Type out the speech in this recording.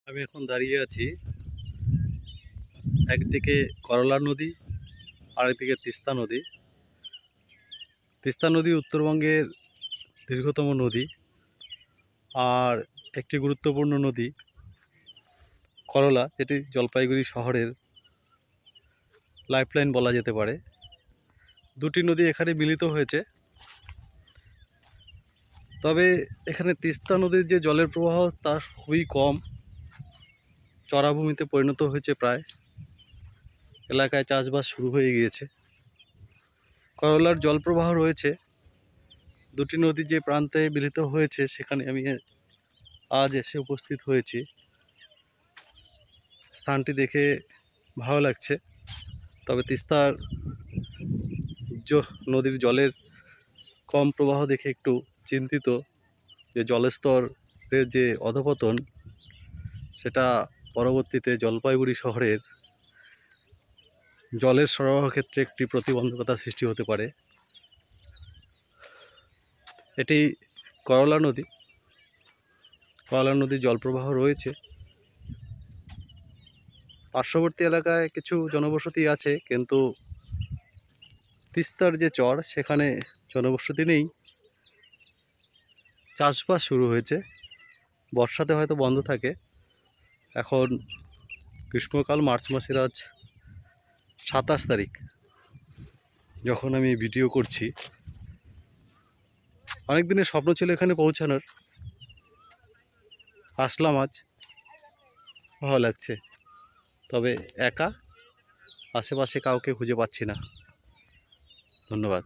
আমি এখন দাঁড়িয়ে আছি একদিকে করলা নদী, আরেকদিকে তিস্তা নদী। তিস্তা নদী উত্তরবঙ্গের দীর্ঘতম নদী, আর একটি গুরুত্বপূর্ণ নদী করলা, যেটি জলপাইগুড়ি শহরের লাইফলাইন বলা যেতে পারে। দুটি নদী এখানে মিলিত হয়েছে। তবে এখানে তিস্তা নদীর যে জলের প্রবাহ তা খুবই কম, চরাভূমিতে পরিণত হয়েছে প্রায়। এলাকায় চাষবাস শুরু হয়ে গিয়েছে। করলার জল প্রবাহ রয়েছে। দুটি নদী যে প্রান্তে মিলিত হয়েছে সেখানে আমি আজ এসে উপস্থিত হয়েছি। স্থানটি দেখে ভালো লাগছে। তবে তিস্তার নদীর জলের কম প্রবাহ দেখে একটু চিন্তিত যে জলস্তরের যে অধপতন, সেটা পরবর্তীতে জলপাইগুড়ি শহরের জলের সরবরাহ ক্ষেত্রে একটি প্রতিবন্ধকতা সৃষ্টি হতে পারে। এটি করলা নদী। করলা নদীর জলপ্রবাহ রয়েছে। পার্শ্ববর্তী এলাকায় কিছু জনবসতি আছে, কিন্তু তিস্তার যে চর সেখানে জনবসতি নেই। চাষবাস শুরু হয়েছে, বর্ষাতে হয়তো বন্ধ থাকে। এখন গ্রীষ্মকাল, মার্চ মাসের আজ 27 তারিখ যখন আমি ভিডিও করছি। অনেক দিনের স্বপ্ন ছিল এখানে পৌঁছানোর। আসলাম আজ, ভালো লাগছে। তবে একা, আশেপাশে কাউকে খুঁজে পাচ্ছি না। ধন্যবাদ।